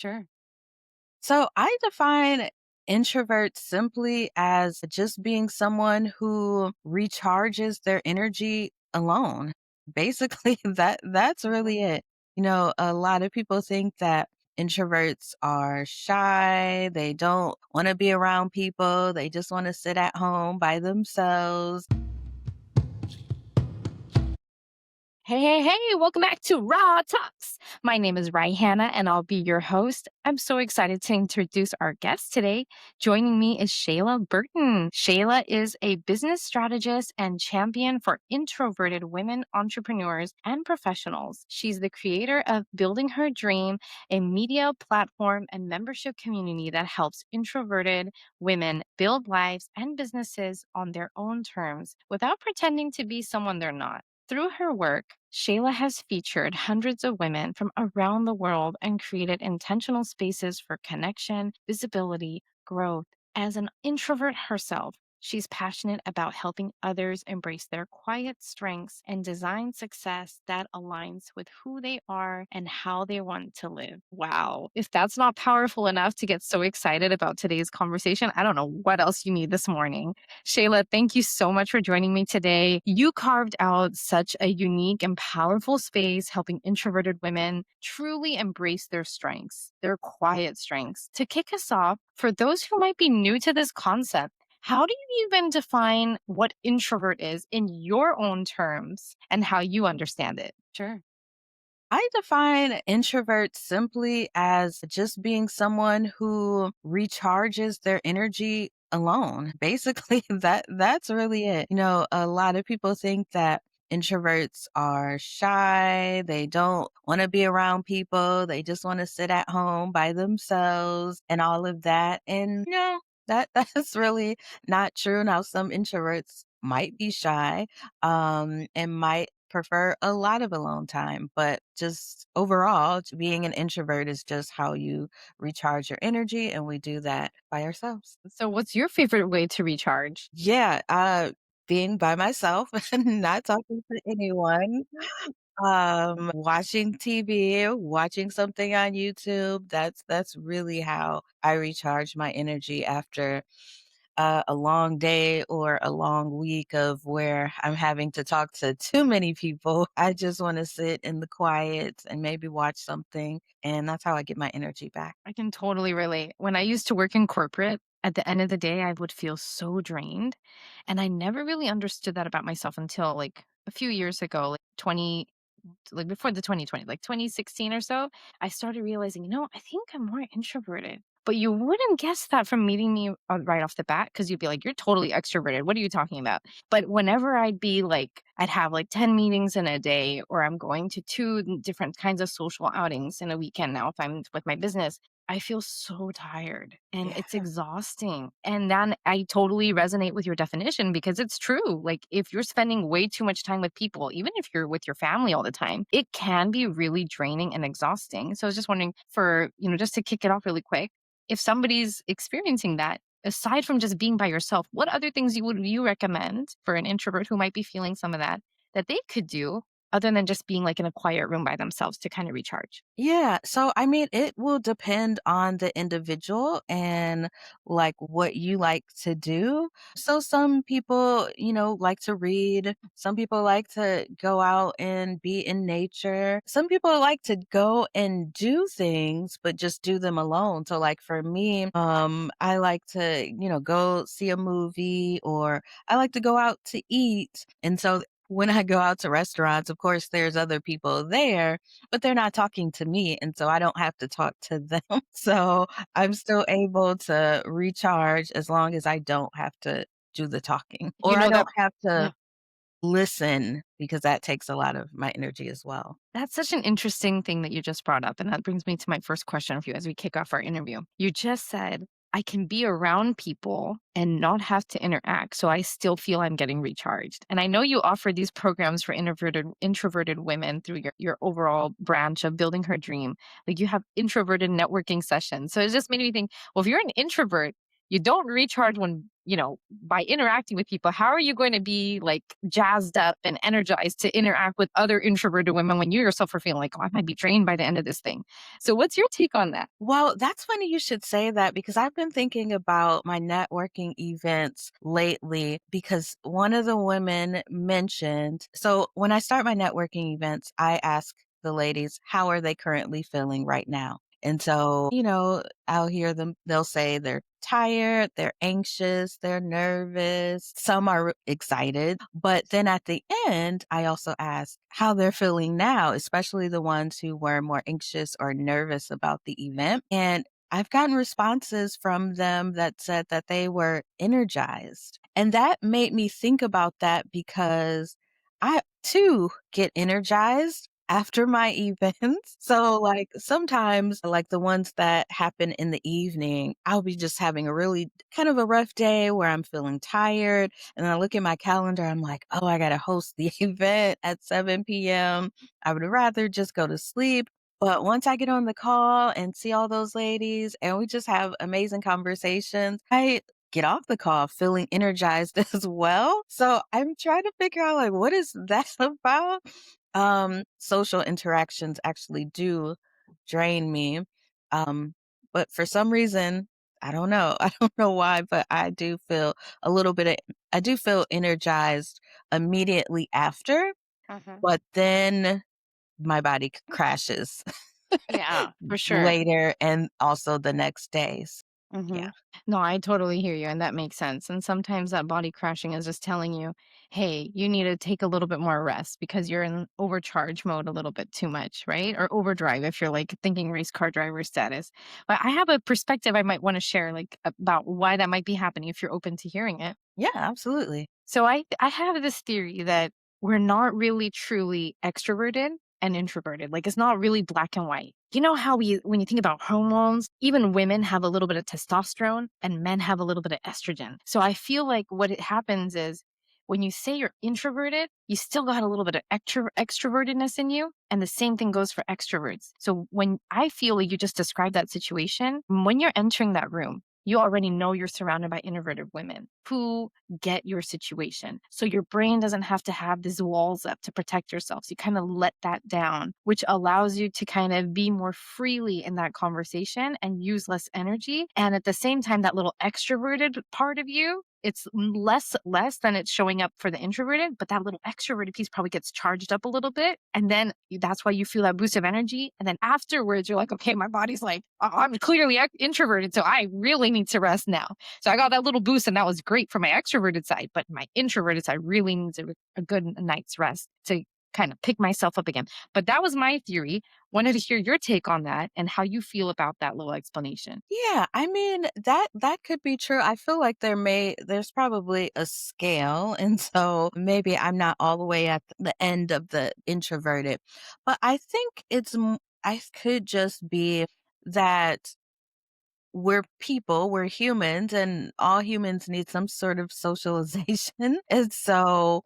Sure. So I define introverts simply as just being someone who recharges their energy alone. Basically, that's really it. A lot of people think that introverts are shy, they don't want to be around people, they just want to sit at home by themselves. Hey, welcome back to Raw Talks. My name is Hannah, and I'll be your host. I'm so excited to introduce our guest today. Joining me is Shayla Burtin. Shayla is a business strategist and champion for introverted women entrepreneurs and professionals. She's the creator of Building Her Dream, a media platform and membership community that helps introverted women build lives and businesses on their own terms without pretending to be someone they're not. Through her work, Shayla has featured hundreds of women from around the world and created intentional spaces for connection, visibility, growth. As an introvert herself, she's passionate about helping others embrace their quiet strengths and design success that aligns with who they are and how they want to live. Wow. If that's not powerful enough to get so excited about today's conversation, I don't know what else you need this morning. Shayla, thank you so much for joining me today. You carved out such a unique and powerful space helping introverted women truly embrace their strengths, their quiet strengths. To kick us off, for those who might be new to this concept, how do you even define what introvert is in your own terms and how you understand it? Sure. I define introverts simply as just being someone who recharges their energy alone. Basically, that's really it. A lot of people think that introverts are shy, they don't want to be around people, they just want to sit at home by themselves and all of that. And that that's really not true. Now some introverts might be shy and might prefer a lot of alone time, but just overall, being an introvert is just how you recharge your energy, and we do that by ourselves. So, what's your favorite way to recharge? Yeah, being by myself and not talking to anyone, watching TV, watching something on YouTube. That's really how I recharge my energy after a long day or a long week of where I'm having to talk to too many people. I just want to sit in the quiet and maybe watch something. And that's how I get my energy back. I can totally relate. When I used to work in corporate, at the end of the day, I would feel so drained. And I never really understood that about myself until like a few years ago, like before the 2020, like 2016 or so, I started realizing, I think I'm more introverted. But you wouldn't guess that from meeting me right off the bat because you'd be like, you're totally extroverted. What are you talking about? But whenever I'd have like 10 meetings in a day, or I'm going to two different kinds of social outings in a weekend now, if I'm with my business, I feel so tired and Yeah. it's exhausting. And then I totally resonate with your definition because it's true. Like, if you're spending way too much time with people, even if you're with your family all the time, it can be really draining and exhausting. So I was just wondering just to kick it off really quick, if somebody's experiencing that, aside from just being by yourself, what other things would you recommend for an introvert who might be feeling some of that they could do other than just being like in a quiet room by themselves to kind of recharge? Yeah. So, I mean, it will depend on the individual and like what you like to do. So, some people, like to read. Some people like to go out and be in nature. Some people like to go and do things, but just do them alone. So, like for me, I like to, go see a movie or I like to go out to eat. And so, when I go out to restaurants, of course, there's other people there but they're not talking to me, and so I don't have to talk to them. So, I'm still able to recharge as long as I don't have to do the talking, You or I know that don't have to Yeah. listen because that takes a lot of my energy as well. That's such an interesting thing that you just brought up. And that brings me to my first question for you as we kick off our interview. You just said, I can be around people and not have to interact. So I still feel I'm getting recharged. And I know you offer these programs for introverted women through your overall branch of Building Her Dream. Like, you have introverted networking sessions. So it just made me think, well, if you're an introvert, you don't recharge when by interacting with people, how are you going to be like jazzed up and energized to interact with other introverted women when you yourself are feeling like, oh, I might be drained by the end of this thing? So, what's your take on that? Well, that's funny you should say that because I've been thinking about my networking events lately because one of the women mentioned, so when I start my networking events, I ask the ladies, how are they currently feeling right now? And so, I'll hear them, they'll say they're tired, they're anxious, they're nervous, some are excited. But then at the end, I also ask how they're feeling now, especially the ones who were more anxious or nervous about the event. And I've gotten responses from them that said that they were energized. And that made me think about that because I too get energized after my events. So, like, sometimes, like the ones that happen in the evening, I'll be just having a really kind of a rough day where I'm feeling tired. And I look at my calendar, I'm like, oh, I got to host the event at 7 p.m. I would rather just go to sleep. But once I get on the call and see all those ladies and we just have amazing conversations, I get off the call feeling energized as well. So I'm trying to figure out like what is that about? Social interactions actually do drain me. Um, but for some reason, I don't know. I don't know why, but a little bit of I do feel energized immediately after, Uh-huh. but then my body crashes Yeah, for sure. later and also the next days. Yeah. Mhm. No, I totally hear you, and that makes sense. And sometimes that body crashing is just telling you, hey, you need to take a little bit more rest because you're in overcharge mode a little bit too much, right? Or overdrive if you're like thinking race car driver status. But I have a perspective I might want to share, like about why that might be happening if you're open to hearing it. Yeah, absolutely. So I have this theory that we're not really truly extroverted and introverted. Like it's not really black and white. You know how we when you think about hormones, even women have a little bit of testosterone and men have a little bit of estrogen. So I feel like what it happens is when you say you're introverted, you still got a little bit of extrovertedness in you. And the same thing goes for extroverts. So when I feel like you just described that situation, when you're entering that room, you already know you're surrounded by introverted women who get your situation. So your brain doesn't have to have these walls up to protect yourself. So you kind of let that down, which allows you to kind of be more freely in that conversation and use less energy. And at the same time, that little extroverted part of you, it's less than it's showing up for the introverted, but that little extroverted piece probably gets charged up a little bit. And then that's why you feel that boost of energy. And then afterwards, you're like, okay, my body's like, I'm clearly introverted. So I really need to rest now. So I got that little boost and that was great for my extroverted side, but my introverted side really needs a good night's rest to kind of pick myself up again. But that was my theory. Wanted to hear your take on that and how you feel about that little explanation. Yeah, I mean, that could be true. I feel like there's probably a scale, and so maybe I'm not all the way at the end of the introverted. But I think I could just be that we're people, we're humans, and all humans need some sort of socialization. And so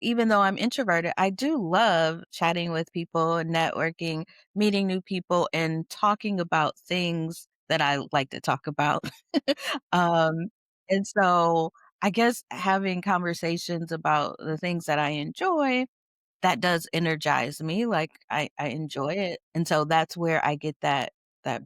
even though I'm introverted, I do love chatting with people and networking, meeting new people, and talking about things that I like to talk about. um, and so I guess having conversations about the things that I enjoy, that does energize me. Like I enjoy it. And so that's where I get that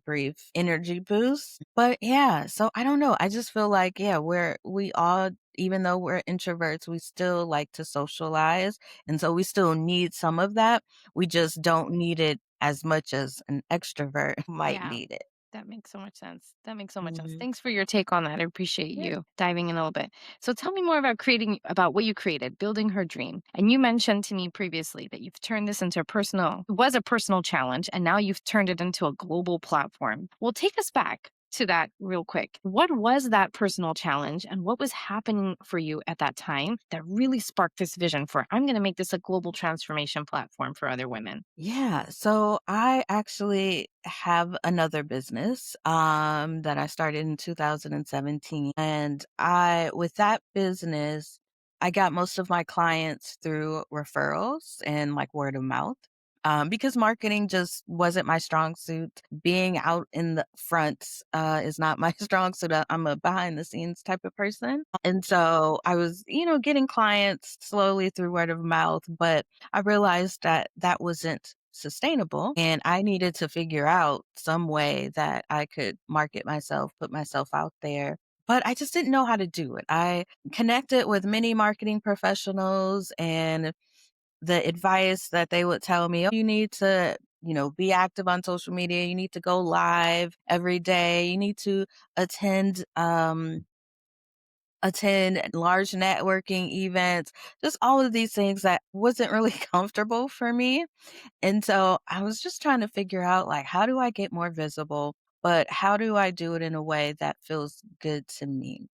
brief energy boost. But yeah, so I don't know. I just feel like, yeah, we all, even though we're introverts, we still like to socialize. And so we still need some of that. We just don't need it as much as an extrovert might Yeah. need it. That makes so much sense. That makes so much sense. Mhm. Thanks for your take on that. I appreciate Yeah. you diving in a little bit. So tell me more about about what you created, building her dream. And you mentioned to me previously that you've turned this into it was a personal challenge, and now you've turned it into a global platform. Well, take us back to that real quick. What was that personal challenge and what was happening for you at that time that really sparked this vision for I'm going to make this a global transformation platform for other women? Yeah, so I actually have another business that I started in 2017, and I with that business I got most of my clients through referrals and like word of mouth. because marketing just wasn't my strong suit. Being out in the front is not my strong suit. I'm a behind the scenes type of person. And so I was, getting clients slowly through word of mouth, but I realized that that wasn't sustainable and I needed to figure out some way that I could market myself, put myself out there. But I just didn't know how to do it. I connected with many marketing professionals and the advice that they would tell me, "Oh, you need to, be active on social media. You need to go live every day. You need to attend attend large networking events." Just all of these things that wasn't really comfortable for me. And so I was just trying to figure out, like, how do I get more visible, but how do I do it in a way that feels good to me?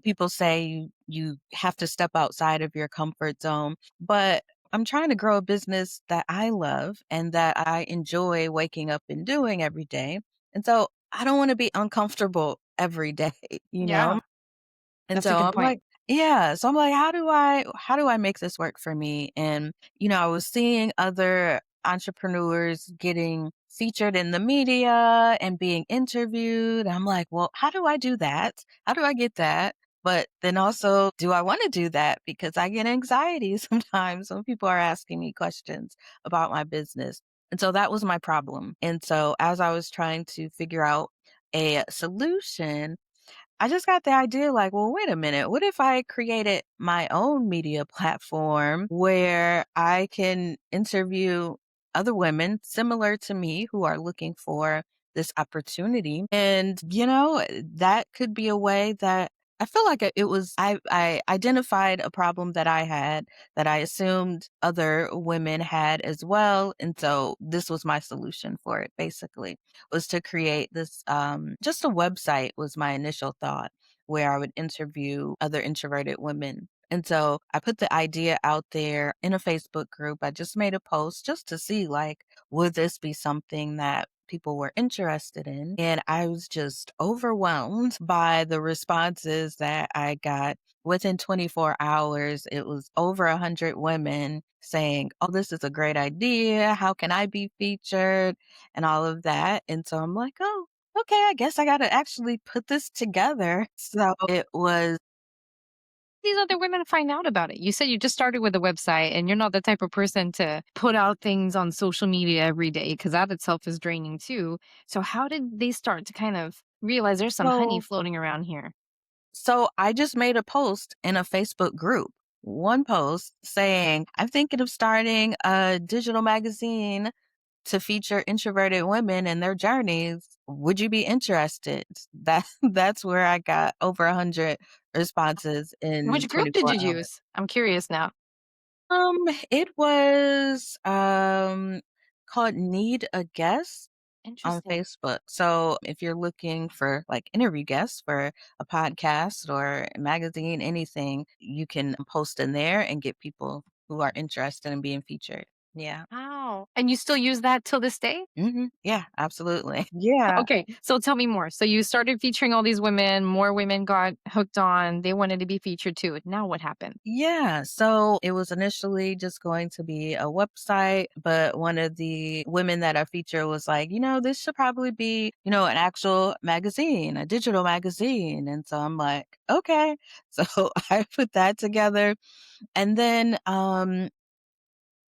People say you have to step outside of your comfort zone, but I'm trying to grow a business that I love and that I enjoy waking up and doing every day. And so I don't want to be uncomfortable every day, you know? Yeah, And that's a so good I'm point. like, yeah, so I'm like, how do I make this work for me? And I was seeing other entrepreneurs getting featured in the media and being interviewed. I'm like, well, how do I do that? How do I get that? But then also, do I want to do that? Because I get anxiety sometimes when people are asking me questions about my business. And so that was my problem. And so as I was trying to figure out a solution, I just got the idea like, well, wait a minute. What if I created my own media platform where I can interview other women similar to me who are looking for this opportunity? And, that could be a way that I feel like I identified a problem that I had that I assumed other women had as well. And so this was my solution for it, basically was to create this just a website was my initial thought where I would interview other introverted women. And so I put the idea out there in a Facebook group. I just made a post just to see like would this be something that people were interested in? And I was just overwhelmed by the responses that I got. Within 24 hours, it was over 100 women saying, "Oh, this is a great idea. How can I be featured?" and all of that. And so I'm like, "Oh, okay, I guess I got to actually put this together." So it was, These other women find out about it? You said you just started with a website and you're not the type of person to put out things on social media every day because that itself is draining too. So, how did they start to kind of realize there's some honey so, floating around here? so I just made a post in a Facebook group, one post saying, "I'm thinking of starting a digital magazine to feature introverted women and their journeys. Would you be interested?" That's where I got over 100 responses in Which group did 24 you hours. use? I'm curious now. It was called Need a Guest on Interesting. Facebook. So if you're looking for like interview guests for a podcast or a magazine, anything, you can post in there and get people who are interested in being featured. Yeah. Wow. And you still use that till this day? Yeah, absolutely. Yeah. Okay. So tell me more. So you started featuring all these women, more women got hooked on, they wanted to be featured too. Now what happened? Yeah, so it was initially just going to be a website, but one of the women that I featured was like, this should probably be, an actual magazine, a digital magazine. And so I'm like, okay. So I put that together. And then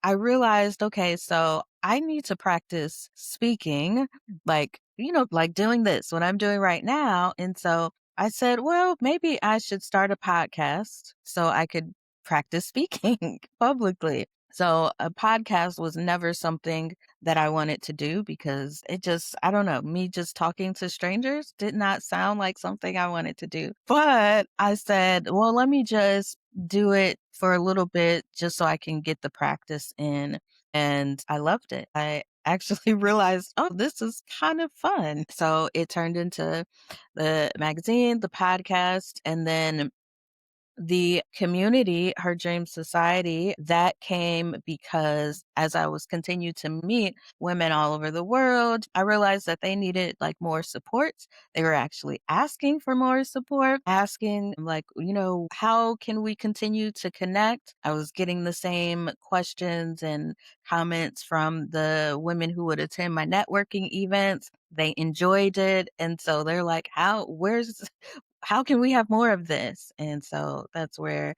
I realized, okay, so I need to practice speaking, like doing this, what I'm doing right now. And so I said, well, maybe I should start a podcast so I could practice speaking publicly. So a podcast was never something that I wanted to do because I don't know, me just talking to strangers did not sound like something I wanted to do. But I said, well, let me just do it for a little bit just so I can get the practice in. And I loved it. I actually realized, oh, this is kind of fun. So it turned into the magazine, the podcast, and then The community, Her Dream Society, that came because as I was continued to meet women all over the world, I realized that they needed like more support. They were actually asking for more support, asking like, how can we continue to connect? I was getting the same questions and comments from the women who would attend my networking events. They enjoyed it. And so they're like, how can we have more of this? And so that's where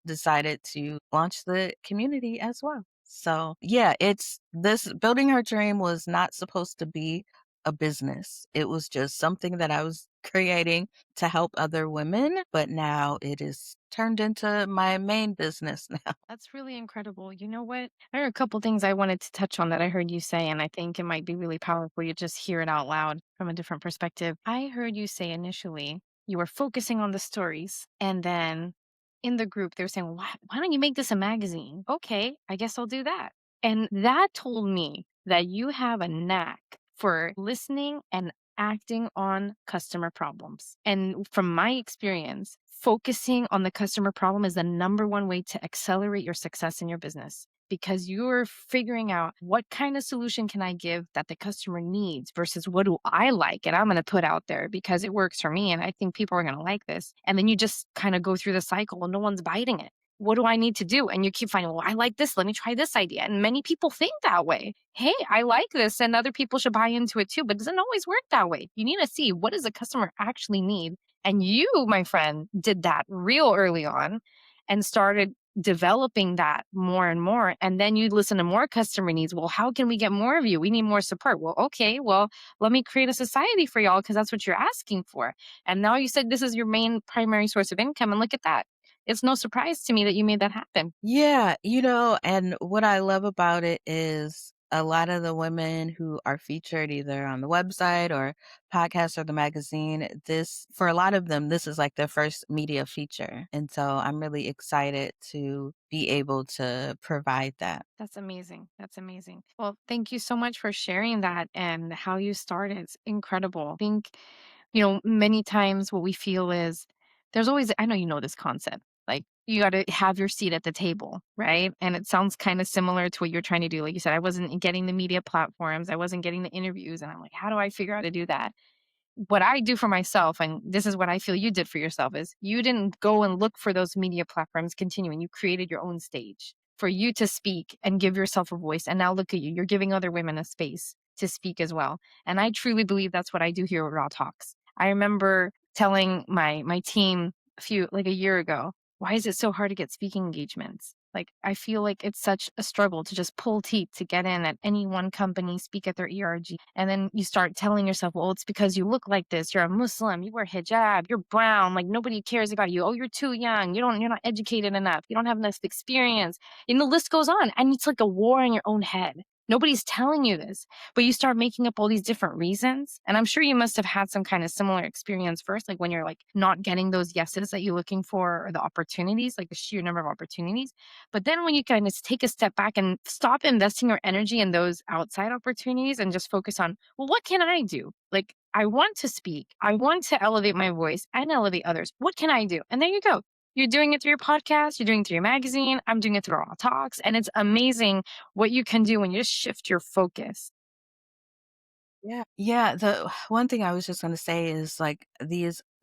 decided to launch the community as well. So, yeah, it's this building her dream was not supposed to be a business. It was just something that I was creating to help other women, but now it is turned into my main business now. That's really incredible. You know what? There are a couple things I wanted to touch on that I heard you say, and I think it might be really powerful. You just hear it out loud from a different perspective. I heard you say initially you were focusing on the stories, and then in the group, they were saying, why don't you make this a magazine? Okay, I guess I'll do that. And that told me that you have a knack for listening and acting on customer problems. And from my experience, focusing on the customer problem is the number one way to accelerate your success in your business because you're figuring out what kind of solution can I give that the customer needs versus what do I like and I'm going to put out there because it works for me and I think people are going to like this. And then you just kind of go through the cycle and no one's biting it. What do I need to do? And you keep finding, well, I like this. Let me try this idea. And many people think that way. Hey, I like this and other people should buy into it too, but it doesn't always work that way. You need to see what does the customer actually need. And you, my friend, did that real early on and started developing that more and more. And then you listen to more customer needs. Well, how can we get more of you? We need more support. Well, okay, well, let me create a society for y'all because that's what you're asking for. And now you said this is your main primary source of income. And look at that. It's no surprise to me that you made that happen. Yeah, and what I love about it is a lot of the women who are featured either on the website or podcast or the magazine, for a lot of them, this is like their first media feature. And so I'm really excited to be able to provide that. That's amazing. That's amazing. Well, thank you so much for sharing that and how you started. It's incredible. I think, many times what we feel is there's always, I know you know this concept, like you got to have your seat at the table, right? And it sounds kind of similar to what you're trying to do. Like you said, I wasn't getting the media platforms, I wasn't getting the interviews. And I'm like, how do I figure out how to do that? What I do for myself, and this is what I feel you did for yourself, is you didn't go and look for those media platforms continuing. You created your own stage for you to speak and give yourself a voice. And now look at you. You're giving other women a space to speak as well. And I truly believe that's what I do here at Raw Talks. I remember telling my team a year ago, why is it so hard to get speaking engagements? Like I feel like it's such a struggle to just pull teeth to get in at any one company, speak at their ERG. And then you start telling yourself, well, it's because you look like this. You're a Muslim, you wear hijab, you're brown, like nobody cares about you. Oh, you're too young. You're not educated enough. You don't have enough experience. And the list goes on. And it's like a war in your own head. Nobody's telling you this, but you start making up all these different reasons. And I'm sure you must have had some kind of similar experience first, like when you're like not getting those yeses that you're looking for or the opportunities, like the sheer number of opportunities. But then when you kind of take a step back and stop investing your energy in those outside opportunities and just focus on, well, what can I do? Like, I want to speak. I want to elevate my voice and elevate others. What can I do? And there you go. You're doing it through your podcast. You're doing it through your magazine. I'm doing it through our talks. And it's amazing what you can do when you just shift your focus. Yeah. Yeah, the one thing I was just gonna say is, like,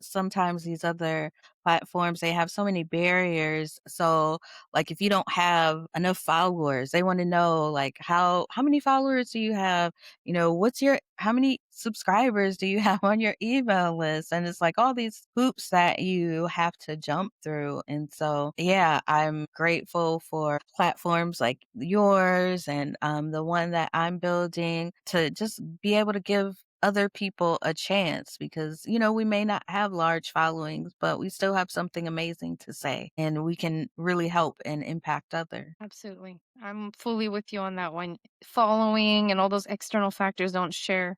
sometimes these other platforms, they have so many barriers, so, like, if you don't have enough followers, they wanna know, like, how many followers do you have? What's your how many subscribers do you have on your email list? And it's, like, all these hoops that you have to jump through, and so, yeah, I'm grateful for platforms like yours and, the one that I'm building to just be able to give other people a chance because, we may not have large followings, but we still have something amazing to say and we can really help and impact others. Absolutely. I'm fully with you on that one. Following and all those external factors don't share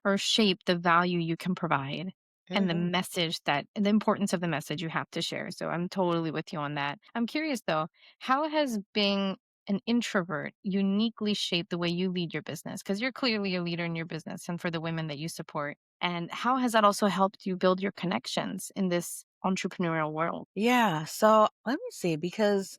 or shape the value you can provide and the Mhm. message the importance of the message you have to share. So I'm totally with you on that. I'm curious though, how has being an introvert uniquely shaped the way you lead your business? Because you're clearly a leader in your business and for the women that you support. And how has that also helped you build your connections in this entrepreneurial world? Yeah, so let me see because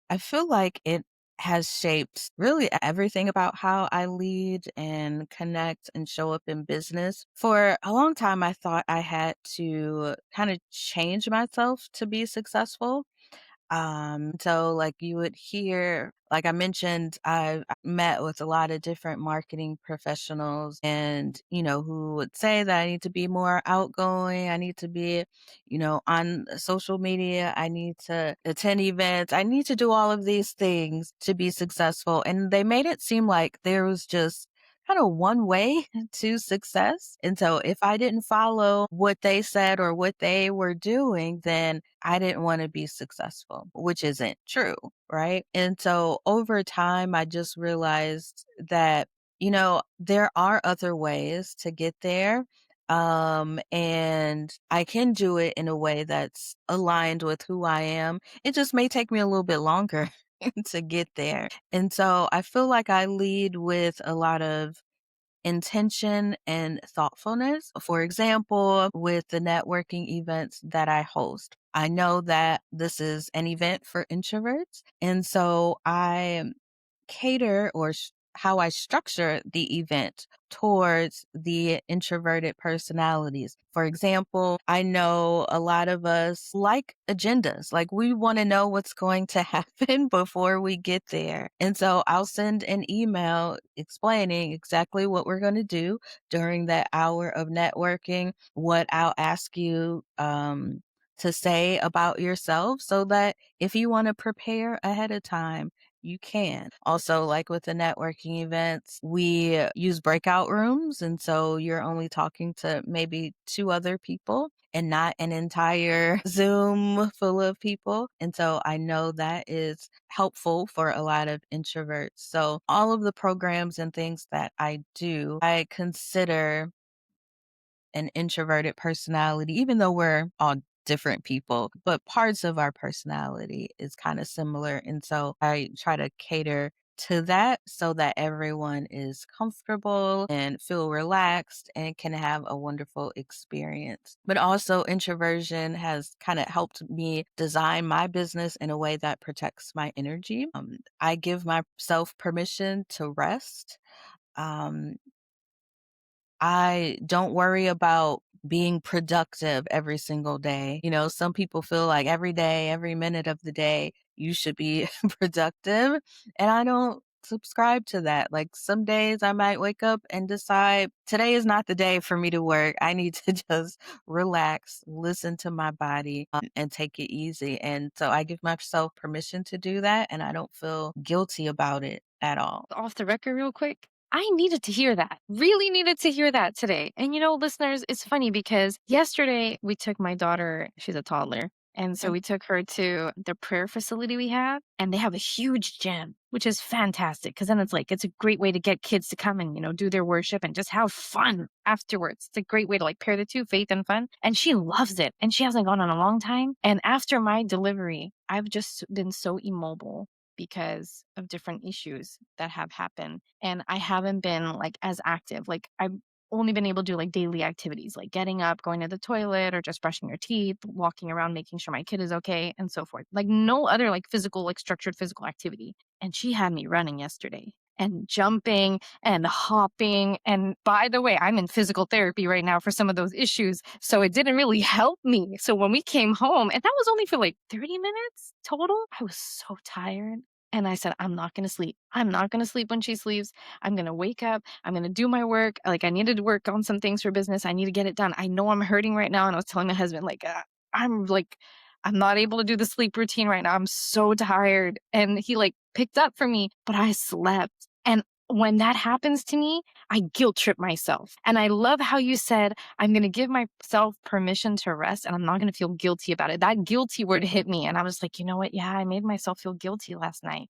I feel like it has shaped really everything about how I lead and connect and show up in business. For a long time, I thought I had to kind of change myself to be successful. So like you would hear, like I mentioned, I met with a lot of different marketing professionals and, who would say that I need to be more outgoing. I need to be, on social media. I need to attend events. I need to do all of these things to be successful. And they made it seem like there was just kind of one way to success. And so if I didn't follow what they said or what they were doing, then I didn't want to be successful, which isn't true. Right. And so over time, I just realized that, there are other ways to get there. And I can do it in a way that's aligned with who I am. It just may take me a little bit longer to get there. And so I feel like I lead with a lot of intention and thoughtfulness. For example, with the networking events that I host, I know that this is an event for introverts. And so I cater how I structure the event towards the introverted personalities. For example, I know a lot of us like agendas, like we want to know what's going to happen before we get there. And so I'll send an email explaining exactly what we're going to do during that hour of networking, what I'll ask you to say about yourself so that if you want to prepare ahead of time, you can. Also, like with the networking events, we use breakout rooms. And so you're only talking to maybe two other people and not an entire Zoom full of people. And so I know that is helpful for a lot of introverts. So all of the programs and things that I do, I consider an introverted personality, even though we're all different people, but parts of our personality is kind of similar. And so I try to cater to that so that everyone is comfortable and feel relaxed and can have a wonderful experience. But also, introversion has kind of helped me design my business in a way that protects my energy. I give myself permission to rest. Um, I don't worry about being productive every single day. Some people feel like every day, every minute of the day, you should be productive. And I don't subscribe to that. Like some days I might wake up and decide today is not the day for me to work. I need to just relax, listen to my body, and take it easy. And so I give myself permission to do that. And I don't feel guilty about it at all. Off the record real quick. I needed to hear that. Really needed to hear that today. And listeners, it's funny because yesterday we took my daughter, she's a toddler. And so Okay. we took her to the prayer facility we have, and they have a huge gym, which is fantastic because then it's a great way to get kids to come and, do their worship and just have fun afterwards. It's a great way to pair the two, faith and fun. And she loves it. And she hasn't gone in a long time. And after my delivery, I've just been so immobile because of different issues that have happened. And I haven't been as active. I've only been able to do daily activities like getting up, going to the toilet, or just brushing your teeth, walking around, making sure my kid is okay, and so forth. No other physical, structured physical activity. And she had me running yesterday and jumping and hopping. And by the way, I'm in physical therapy right now for some of those issues. So it didn't really help me. So when we came home, and that was only for 30 minutes total, I was so tired. And I said, I'm not going to sleep. I'm not going to sleep when she sleeps. I'm going to wake up. I'm going to do my work. I needed to work on some things for business. I need to get it done. I know I'm hurting right now. And I was telling my husband, I'm I'm not able to do the sleep routine right now. I'm so tired. And he picked up for me, but I slept. And when that happens to me, I guilt trip myself. And I love how you said, I'm going to give myself permission to rest and I'm not going to feel guilty about it. That guilty word hit me. And I was like, you know what? Yeah, I made myself feel guilty last night.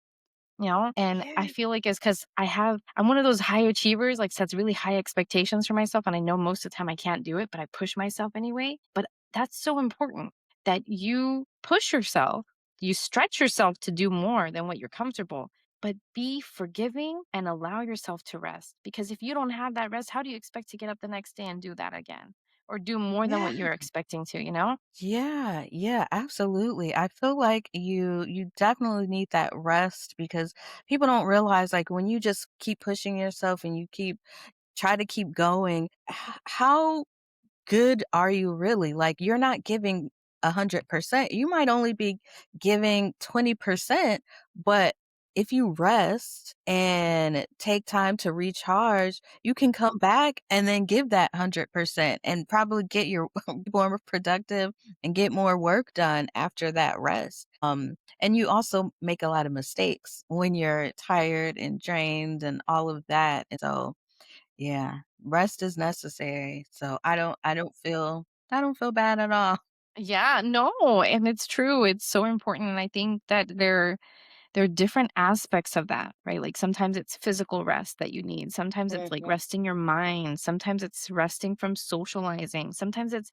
And I Yeah. feel like it's because I'm one of those high achievers, sets really high expectations for myself. And I know most of the time I can't do it, but I push myself anyway. But that's so important that you push yourself, you stretch yourself to do more than what you're comfortable, but be forgiving and allow yourself to rest. Because if you don't have that rest, how do you expect to get up the next day and do that again? or do more than Yeah. what you're expecting to, you know? Yeah, yeah, absolutely. I feel like you definitely need that rest because people don't realize like when you just keep pushing yourself and you keep try to keep going, how good are you really? Like, you're not giving 100%. You might only be giving 20%, but if you rest and take time to recharge, you can come back and then give that 100% and probably get your more productive and get more work done after that rest. And you also make a lot of mistakes when you're tired and drained and all of that. And so yeah, rest is necessary, so I don't feel bad at all. Yeah, no, and it's true. It's so important. And I think that there are different aspects of that, right? Like sometimes it's physical rest that you need. Sometimes it's like Mhm. resting your mind. Sometimes it's resting from socializing. Sometimes it's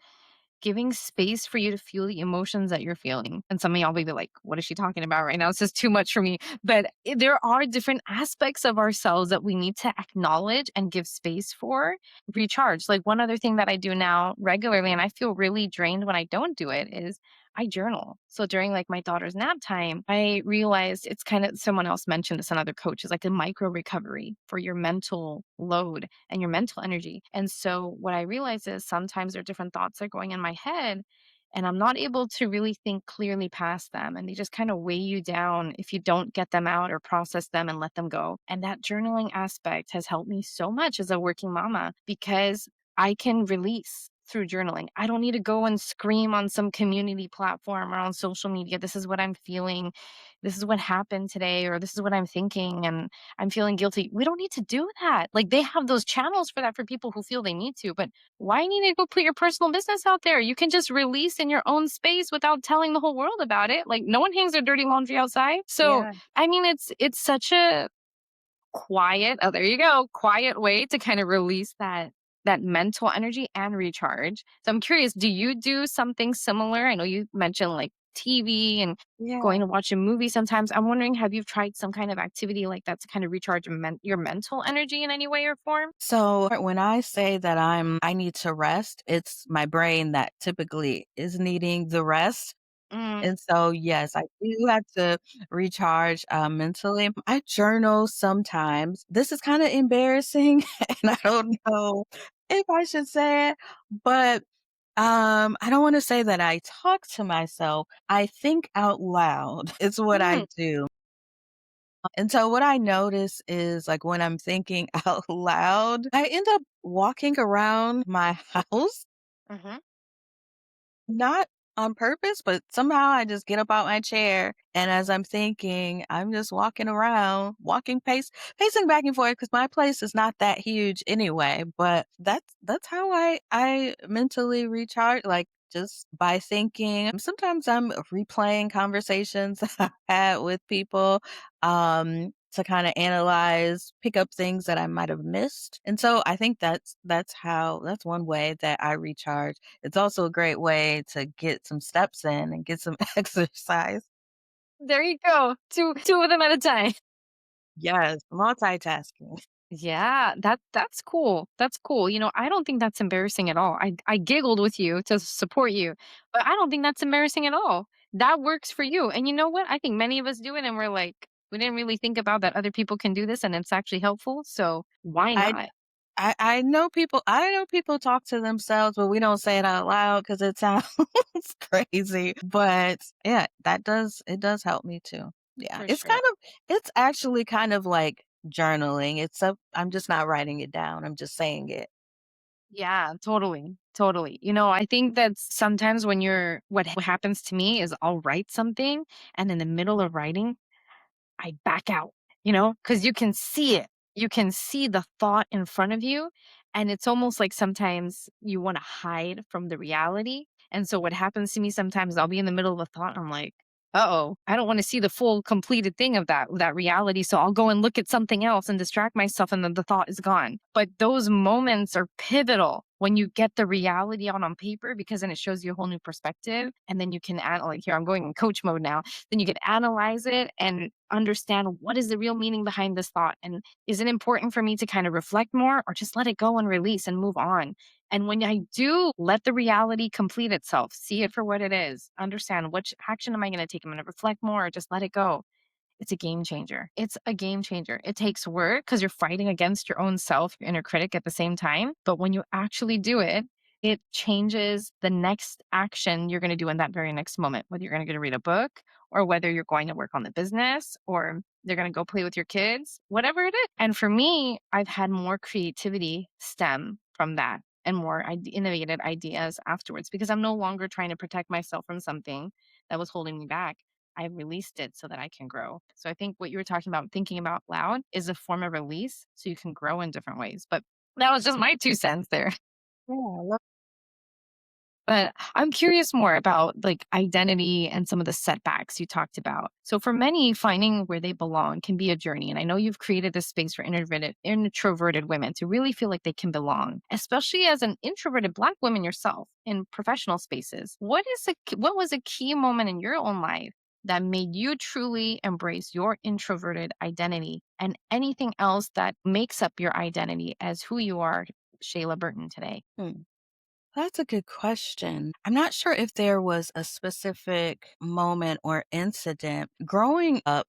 giving space for you to feel the emotions that you're feeling. And some of y'all may be like, what is she talking about right now? It's just too much for me. But there are different aspects of ourselves that we need to acknowledge and give space for, recharge. Like one other thing that I do now regularly, and I feel really drained when I don't do it, is I journal. So during like my daughter's nap time, I realized it's kind of someone else mentioned this, another coach, is like a micro recovery for your mental load and your mental energy. And so what I realize is sometimes there are different thoughts that are going in my head and I'm not able to really think clearly past them. And they just kind of weigh you down if you don't get them out or process them and let them go. And that journaling aspect has helped me so much as a working mama because I can release through journaling. I don't need to go and scream on some community platform or on social media. This is what I'm feeling. This is what happened today, or this is what I'm thinking. And I'm feeling guilty. We don't need to do that. Like they have those channels for that for people who feel they need to, but why need to go put your personal business out there? You can just release in your own space without telling the whole world about it. Like no one hangs their dirty laundry outside. So, Yeah. I mean, it's such a quiet, oh, there you go, quiet way to kind of release that mental energy and recharge. So I'm curious, do you do something similar? I know you mentioned like TV and going Yeah. to watch a movie sometimes. I'm wondering, have you tried some kind of activity like that to kind of recharge your mental energy in any way or form? So, when I say that I need to rest, it's my brain that typically is needing the rest. Mm, And so, yes, I do have to recharge, mentally. I journal sometimes. This is kinda embarrassing, and I don't know if I should say it, but I don't wanna say that I talk to myself. I think out loud is what I mm, do. And so what I notice is, like, when I'm thinking out loud, I end up walking around my house. mhm. Not on purpose, but somehow I just get up out my chair, and as I'm thinking, I'm just walking around, pacing back and forth because my place is not that huge anyway, but that's how I mentally recharge, like, just by thinking. Sometimes I'm replaying conversations I've had with people, to kinda analyze, pick up things that I might have missed, and so I think that's one way that I recharge. It's also a great way to get some steps in and get some exercise. There you go. Two of them at a time. Yes, multitasking. Yeah, that's cool. That's cool. You know, I don't think that's embarrassing at all. I giggled with you to support you, but I don't think that's embarrassing at all. That works for you. And you know what? I think many of us do it and we're like, we didn't really think about that other people can do this and it's actually helpful. So why I not? I know people talk to themselves, but we don't say it out loud because it sounds crazy. But yeah, it does help me too. Yeah. For sure. It's actually kind of like journaling. I'm just not writing it down. I'm just saying it. Yeah, totally. Totally. You know, I think that sometimes when what happens to me is I'll write something and in the middle of writing, I back out, you know, because you can see it. You can see the thought in front of you. And it's almost like sometimes you want to hide from the reality. And so what happens to me sometimes, I'll be in the middle of a thought. And I'm like, uh-oh, I don't want to see the full completed thing of that reality. So I'll go and look at something else and distract myself, and then the thought is gone. But those moments are pivotal when you get the reality out on paper, because then it shows you a whole new perspective, and then you can like here I'm going in coach mode now. Then you can analyze it and understand what is the real meaning behind this thought, and is it important for me to kind of reflect more or just let it go and release and move on. And when I do let the reality complete itself, see it for what it is, understand which action am I going to take? I'm going to reflect more or just let it go. It's a game changer. It's a game changer. It takes work because you're fighting against your own self, your inner critic at the same time. But when you actually do it, it changes the next action you're going to do in that very next moment, whether you're going to go to read a book or whether you're going to work on the business or you're going to go play with your kids, whatever it is. And for me, I've had more creativity stem from that and more innovative ideas afterwards because I'm no longer trying to protect myself from something that was holding me back. I released it so that I can grow. So I think what you were talking about, thinking about loud, is a form of release so you can grow in different ways. But that was just my 2 cents there. Yeah, I love. But I'm curious more about like identity and some of the setbacks you talked about. So for many, finding where they belong can be a journey. And I know you've created this space for introverted women to really feel like they can belong, especially as an introverted Black woman yourself in professional spaces. What was a key moment in your own life that made you truly embrace your introverted identity and anything else that makes up your identity as who you are, Shayla Burton, today? Hmm. That's a good question. I'm not sure if there was a specific moment or incident. Growing up,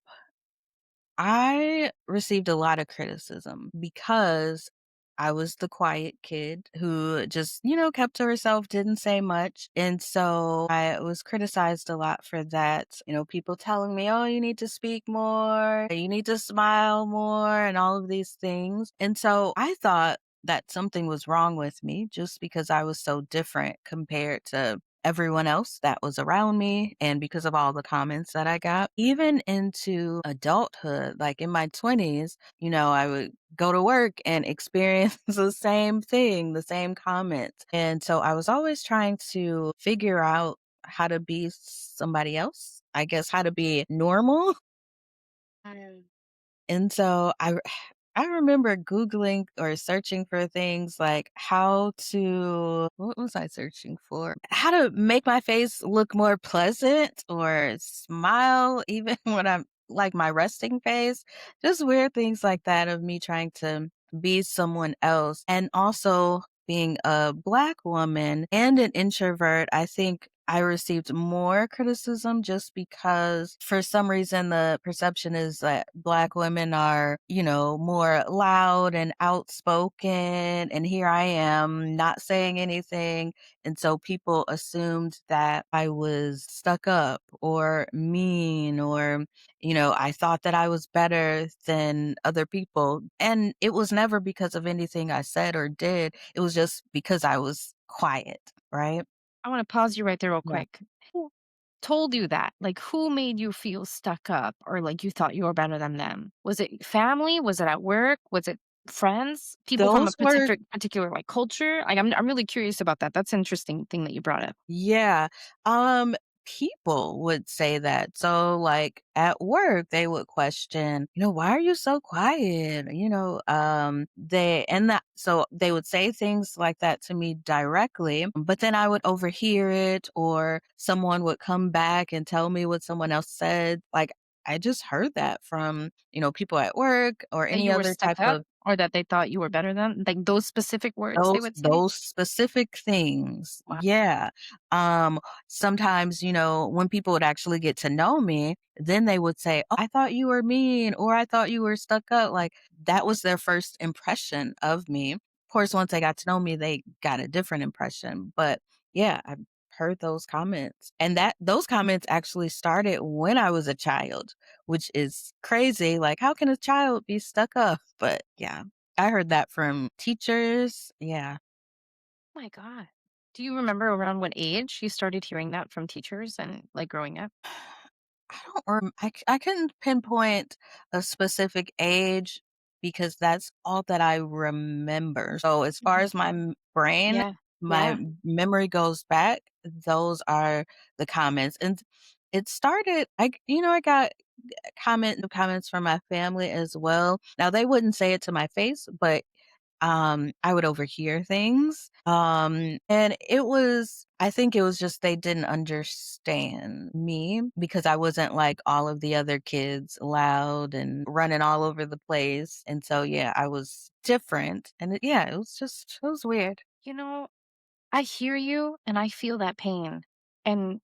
I received a lot of criticism because I was the quiet kid who just, kept to herself, didn't say much. And so I was criticized a lot for that. People telling me, oh, you need to speak more, you need to smile more, and all of these things. And so I thought that something was wrong with me just because I was so different compared to everyone else that was around me and because of all the comments that I got. Even into adulthood, like in my 20s, I would go to work and experience the same thing, the same comments. And so I was always trying to figure out how to be somebody else, I guess, how to be normal. And so I remember Googling or searching for things like how to what was I searching for? How to make my face look more pleasant or smile even when I'm like my resting face. Just weird things like that of me trying to be someone else. And also being a Black woman and an introvert, I think I received more criticism just because for some reason the perception is that Black women are, more loud and outspoken. And here I am not saying anything. And so people assumed that I was stuck up or mean or, I thought that I was better than other people. And it was never because of anything I said or did. It was just because I was quiet, right? I want to pause you right there real Yeah. quick. Who told you that? Like, who made you feel stuck up or like you thought you were better than them? Was it family? Was it at work? Was it friends? People from a Those were particular like culture? Like, I'm really curious about that. That's an interesting thing that you brought up. Yeah. People would say that. So like at work, they would question, why are you so quiet? So they would say things like that to me directly, but then I would overhear it or someone would come back and tell me what someone else said. Like I just heard that from, people at work or That any you were other stuck type up of or that they thought you were better than? Like those specific words they would say? those specific things. Wow. Yeah. Um, Sometimes, when people would actually get to know me, then they would say, "Oh, I thought you were mean," or "I thought you were stuck up." Like, that was their first impression of me. Of course, once they got to know me, they got a different impression. But yeah, I've heard those comments. And that those comments actually started when I was a child, which is crazy. Like, how can a child be stuck up? But yeah. I heard that from teachers. Yeah. My God. Do you remember around what age you started hearing that from teachers and like growing up? I don't I couldn't pinpoint a specific age because that's all that I remember. So as far Mhm. as my brain, Yeah. my Yeah. memory goes back, those are the comments. And it started I got comments from my family as well. Now they wouldn't say it to my face, but I would overhear things. And I think it was just they didn't understand me because I wasn't like all of the other kids, loud and running all over the place. And so, yeah, I was different. And yeah, it was weird. You know, I hear you and I feel that pain. And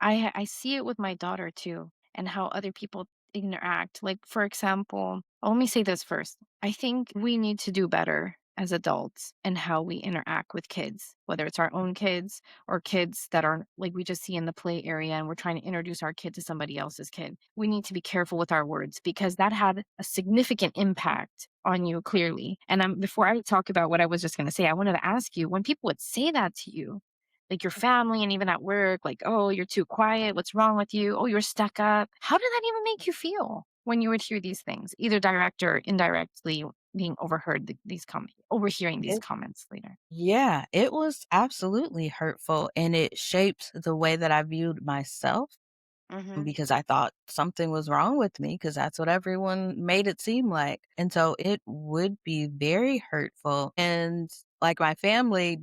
I see it with my daughter too, and how other people interact. Like, for example, let me say this first. I think we need to do better as adults and how we interact with kids, whether it's our own kids or kids that are like we just see in the play area and we're trying to introduce our kid to somebody else's kid. We need to be careful with our words because that had a significant impact on you clearly. And before I talk about what I was just going to say, I wanted to ask you when people would say that to you, like your family and even at work, like, "Oh, you're too quiet. What's wrong with you? Oh, you're stuck up." How did that even make you feel when you would hear these things, either direct or indirectly being overheard these comments, overhearing these It, comments later? yeah, it was absolutely hurtful and it shaped the way that I viewed myself Mhm. because I thought something was wrong with me because that's what everyone made it seem like. And so it would be very hurtful. And like my family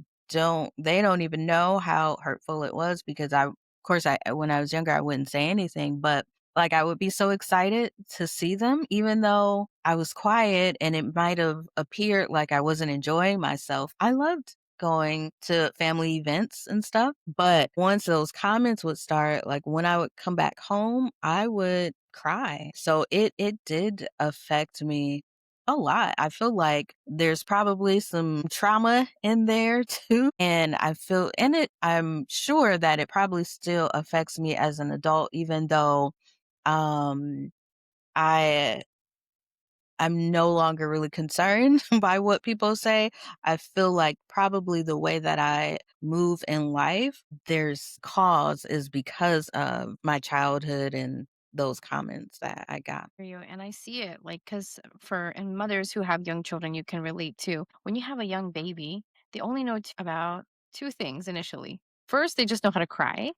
they don't even know how hurtful it was because of course when I was younger I wouldn't say anything, but like I would be so excited to see them even though I was quiet and it might have appeared like I wasn't enjoying myself. I loved going to family events and stuff. But once those comments would start, like when I would come back home, I would cry. So it did affect me a lot. I feel like there's probably some trauma in there too. And I'm sure that it probably still affects me as an adult, even though um I I'm no longer really concerned by what people say. I feel like probably the way that I move in life, there's cause is because of my childhood and those comments that I got. For you, and I see it like because for and mothers who have young children, you can relate to. When you have a young baby, they only know about two things initially. First, they just know how to cry,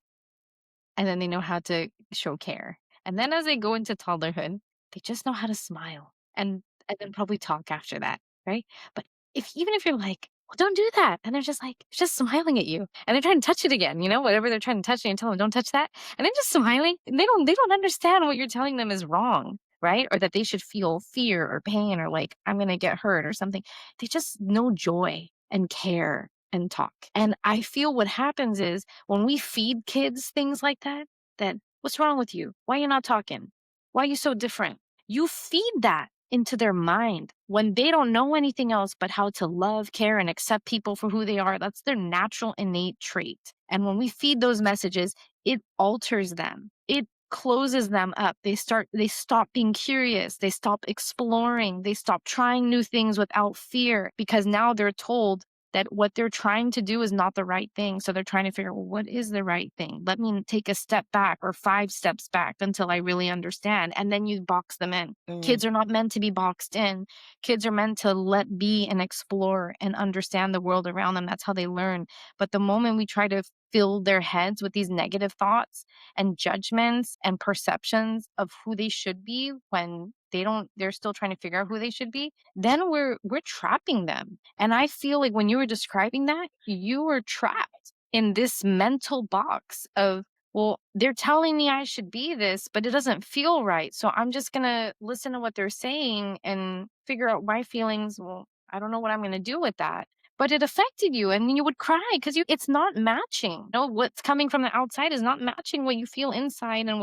and then they know how to show care. And then as they go into toddlerhood, they just know how to smile and then probably talk after that, right? But if even if you're like, "Well, don't do that," and they're just like just smiling at you, and they're trying to touch it again, whatever they're trying to touch, and you tell them, "Don't touch that," and they're just smiling. And they don't understand what you're telling them is wrong, right? Or that they should feel fear or pain or like I'm gonna get hurt or something. They just know joy and care and talk. And I feel what happens is when we feed kids things like that, that what's wrong with you? Why are you not talking? Why are you so different? You feed that into their mind when they don't know anything else but how to love, care, and accept people for who they are. That's their natural innate trait. And when we feed those messages, it alters them. It closes them up. They stop being curious. They stop exploring. They stop trying new things without fear because now they're told that what they're trying to do is not the right thing. So they're trying to figure out, well, what is the right thing? Let me take a step back or 5 steps back until I really understand. And then you box them in. Mm, Kids are not meant to be boxed in. Kids are meant to let be and explore and understand the world around them. That's how they learn. But the moment we try to fill their heads with these negative thoughts and judgments and perceptions of who they should be when they're still trying to figure out who they should be, then we're trapping them. And I feel like when you were describing that, you were trapped in this mental box of, well, they're telling me I should be this, but it doesn't feel right. So I'm just going to listen to what they're saying and figure out my feelings. Well, I don't know what I'm going to do with that. But it affected you and you would cry because it's not matching. What's coming from the outside is not matching what you feel inside and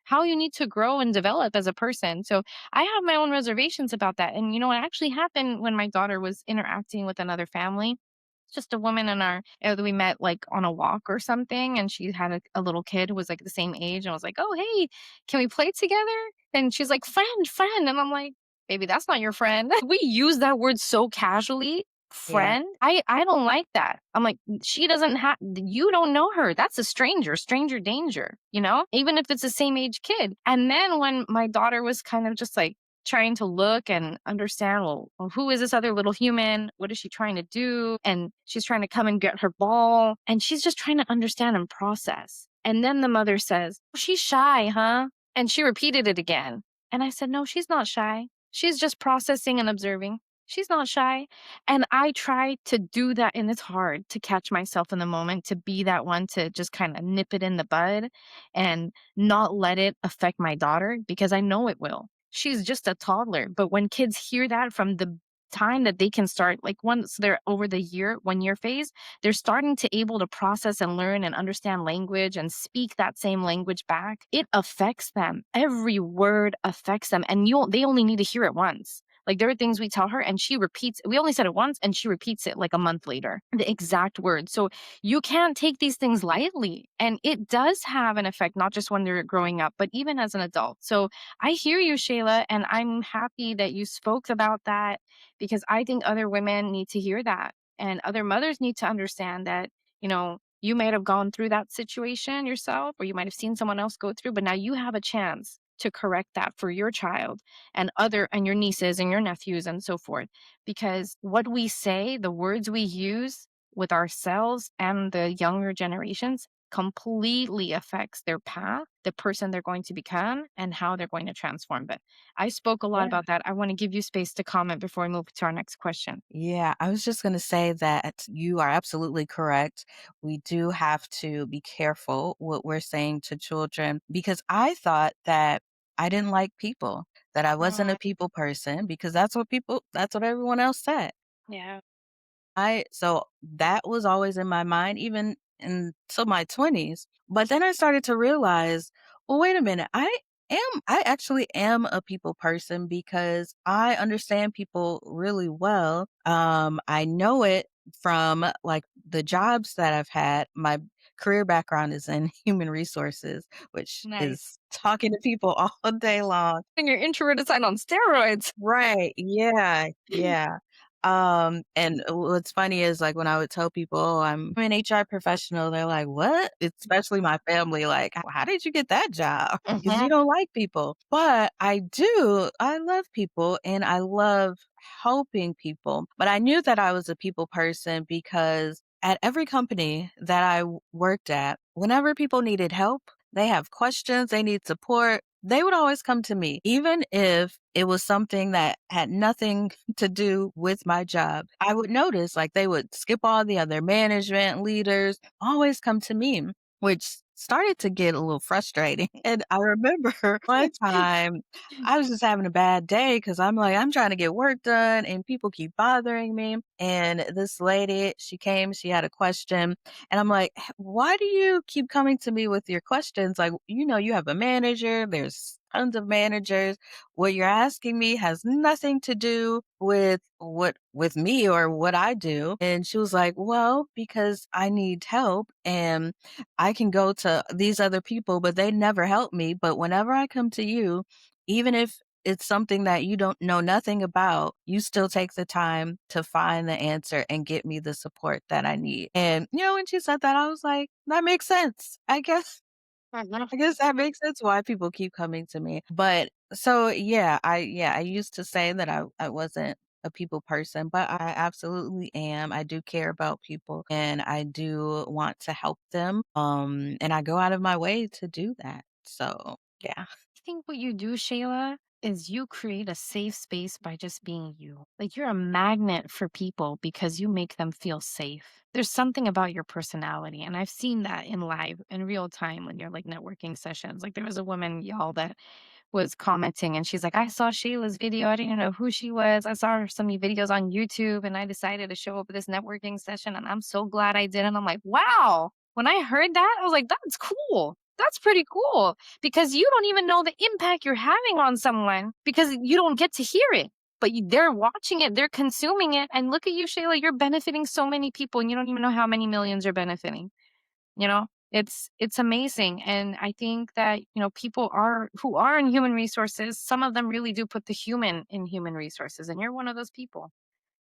how you need to grow and develop as a person. So I have my own reservations about that. And it actually happened when my daughter was interacting with another family. It's just a woman that we met like on a walk or something. And she had a little kid who was like the same age. And I was like, oh, hey, can we play together? And she's like, friend, friend. And I'm like, baby, that's not your friend. We use that word so casually. yeah. Friend? I don't like that. I'm like, she doesn't have, you don't know her. That's a stranger danger, even if it's the same age kid. And then when my daughter was kind of just like trying to look and understand, well, who is this other little human? What is she trying to do? And she's trying to come and get her ball. And she's just trying to understand and process. And then the mother says, "Oh, she's shy, huh?" And she repeated it again. And I said, no, she's not shy. She's just processing and observing. She's not shy. And I try to do that, and it's hard to catch myself in the moment, to be that one to just kind of nip it in the bud and not let it affect my daughter because I know it will. She's just a toddler. But when kids hear that from the time that they can start, like once they're over the 1 year phase, they're starting to able to process and learn and understand language and speak that same language back. It affects them. Every word affects them. And they only need to hear it once. Like there are things we tell her and she repeats. We only said it once and she repeats it like a month later, the exact words. So you can't take these things lightly. And it does have an effect, not just when they're growing up, but even as an adult. So I hear you, Shayla, and I'm happy that you spoke about that because I think other women need to hear that. And other mothers need to understand that, you might have gone through that situation yourself, or you might have seen someone else go through, but now you have a chance to correct that for your child and your nieces and your nephews and so forth. Because what we say, the words we use with ourselves and the younger generations completely affects their path, the person they're going to become, and how they're going to transform. But I spoke a lot Yeah. about that. I want to give you space to comment before we move to our next question. Yeah, I was just going to say that you are absolutely correct. We do have to be careful what we're saying to children because I thought that I didn't like people, that I wasn't a Mm, people person because that's what everyone else said. yeah. So that was always in my mind, even until my 20s. But then I started to realize, well, wait a minute, I actually am a people person because I understand people really well. I know it from like the jobs that I've had. My career background is in human resources, which Nice. is talking to people all day long. And your introverted side on steroids. Right, yeah, yeah. And what's funny is, like, when I would tell people, "Oh, I'm an HR professional," they're like, "What?" Especially my family, like, "How did you get that job? Because Hmm. you don't like people." But I do. I love people, and I love helping people, but I knew that I was a people person because at every company that I worked at, whenever people needed help, they have questions, they need support, they would always come to me, even if it was something that had nothing to do with my job. I would notice like they would skip all the other management leaders, always come to me, which started to get a little frustrating. And I remember one time I was just having a bad day because I'm like, I'm trying to get work done and people keep bothering me. And this lady, she came, she had a question. And I'm like, why do you keep coming to me with your questions? Like, you have a manager, there's tons of managers. What you're asking me has nothing to do with me or what I do. And she was like, well, because I need help and I can go to these other people, but they never help me. But whenever I come to you, even if it's something that you don't know nothing about, you still take the time to find the answer and get me the support that I need. And, when she said that, I was like, that makes sense. I guess that makes sense why people keep coming to me. But so I used to say that I wasn't a people person, but I absolutely am. I do care about people and I do want to help them. And I go out of my way to do that. So, yeah. I think what you do, Shayla, is you create a safe space by just being you. Like you're a magnet for people because you make them feel safe. There's something about your personality. And I've seen that in live, in real time when you're like networking sessions. Like there was a woman, y'all, that was commenting and she's like, I saw Shayla's video. I didn't know who she was. I saw her some videos on YouTube and I decided to show up at this networking session and I'm so glad I did. And I'm like, wow. When I heard that, I was like, that's cool. That's pretty cool because you don't even know the impact you're having on someone because you don't get to hear it. But they're watching it, they're consuming it. And look at you, Shayla, you're benefiting so many people and you don't even know how many millions you're benefiting. It's amazing, and I think that people are who are in human resources, some of them really do put the human in human resources, and you're one of those people.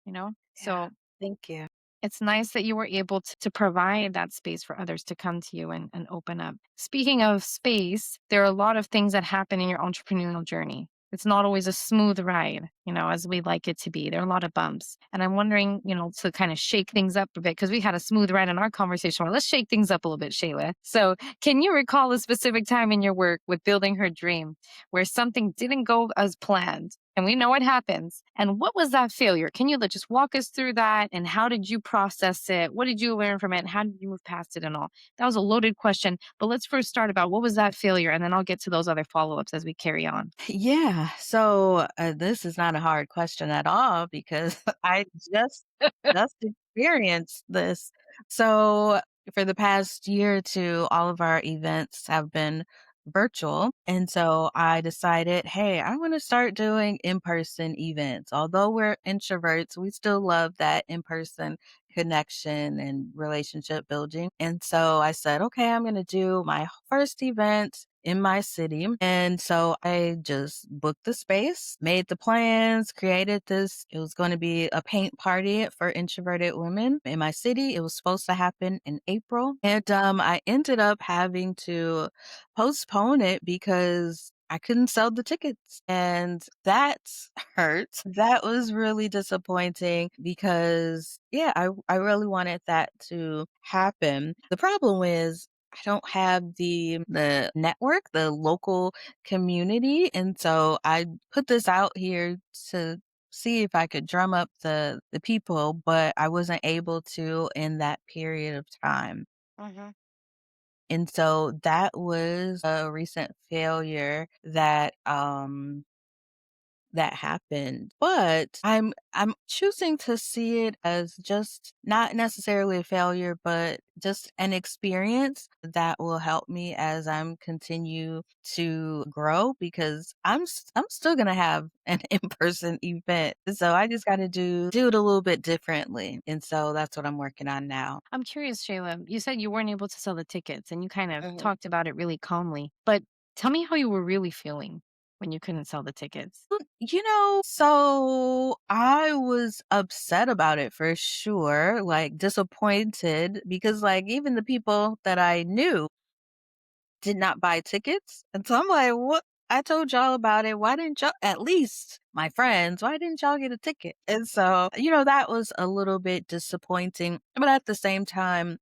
Yeah. So Thank you. it's nice that you were able to provide that space for others to come to you and open up. Speaking of space, there are a lot of things that happen in your entrepreneurial journey. It's not always a smooth ride, as we like it to be. There are a lot of bumps. And I'm wondering, to kind of shake things up a bit, because we had a smooth ride in our conversation. Well, let's shake things up a little bit, Shayla. So, can you recall a specific time in your work with building her dream where something didn't go as planned? and we know what happens. And what was that failure? Can you just walk us through that? And how did you process it? What did you learn from it? And how did you move past it and all? That was a loaded question, but let's first start about what was that failure? And then I'll get to those other follow ups as we carry on. Yeah. So this is not a hard question at all because I just just experienced this. So for the past year or two, all of our events have been virtual. And so I decided, hey, I want to start doing in-person events. Although we're introverts, we still love that in-person connection and relationship building. And so I said, okay, I'm going to do my first event in my city. And so I just booked the space, made the plans, created this. It was going to be a paint party for introverted women in my city. It was supposed to happen in April. And I ended up having to postpone it because I couldn't sell the tickets. And that hurt. That was really disappointing because, yeah, I really wanted that to happen. The problem is, I don't have the network, the local community, and so I put this out here to see if I could drum up the people, but I wasn't able to in that period of time. Hmm. And so that was a recent failure that happened. But I'm choosing to see it as just not necessarily a failure, but just an experience that will help me as I'm continue to grow because I'm still gonna have an in-person event. So I just gotta do it a little bit differently. And so that's what I'm working on now. I'm curious, Shayla. You said you weren't able to sell the tickets and you kind of Mhm. talked about it really calmly, but tell me how you were really feeling when you couldn't sell the tickets. So I was upset about it for sure, like disappointed because like even the people that I knew did not buy tickets. And so I'm like, what? I told y'all about it. Why didn't y'all, at least my friends, why didn't y'all get a ticket? And so, that was a little bit disappointing. But at the same time,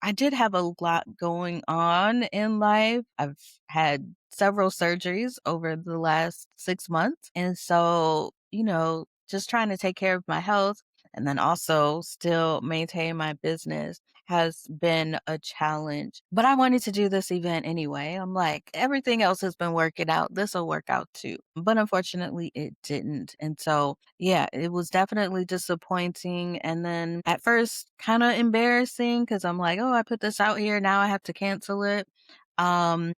I did have a lot going on in life. I've had several surgeries over the last 6 months. And so, just trying to take care of my health and then also still maintain my business has been a challenge. But I wanted to do this event anyway. I'm like, everything else has been working out. This will work out too. But unfortunately, it didn't. And so, yeah, it was definitely disappointing. And then at first, kind of embarrassing because I'm like, oh, I put this out here. Now I have to cancel it. Um,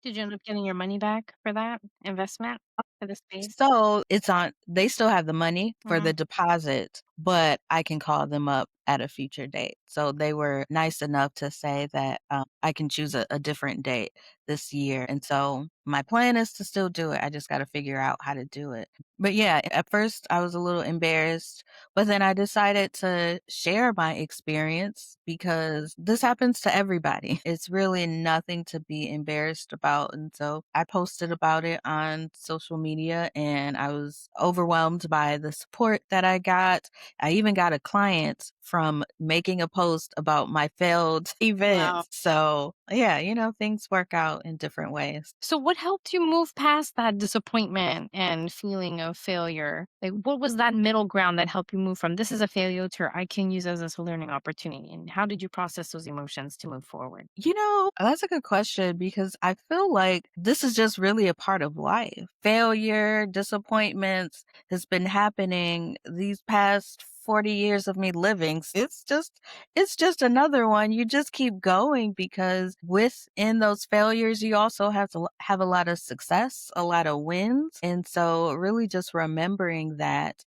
Did you end up getting your money back for that investment for the space? So it's on they still have the money for the Mhm. deposit, but I can call them up at a future date. So they were nice enough to say that, I can choose a different date this year, and so my plan is to still do it, I just gotta figure out how to do it. But yeah, at first I was a little embarrassed, but then I decided to share my experience because this happens to everybody. It's really nothing to be embarrassed about. And so I posted about it on social media and I was overwhelmed by the support that I got. I even got a client from making a post about my failed Wow. events. So yeah, things work out in different ways. So what helped you move past that disappointment and feeling of failure? Like what was that middle ground that helped you move from this is a failure to I can use as a learning opportunity? And how did you process those emotions to move forward? That's a good question because I feel like this is just really a part of life. Failure, disappointments has been happening these past 40 years of me living. It's just another one. You just keep going because within those failures, you also have to have a lot of success, a lot of wins. And so really just remembering that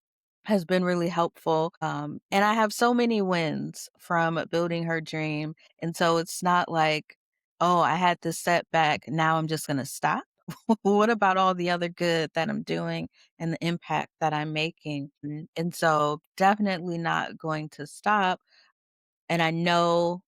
has been really helpful. And I have so many wins from building her dream. And so it's not like, oh, I had this setback. Now I'm just going to stop. What about all the other good that I'm doing and the impact that I'm making? And so definitely not going to stop. And I know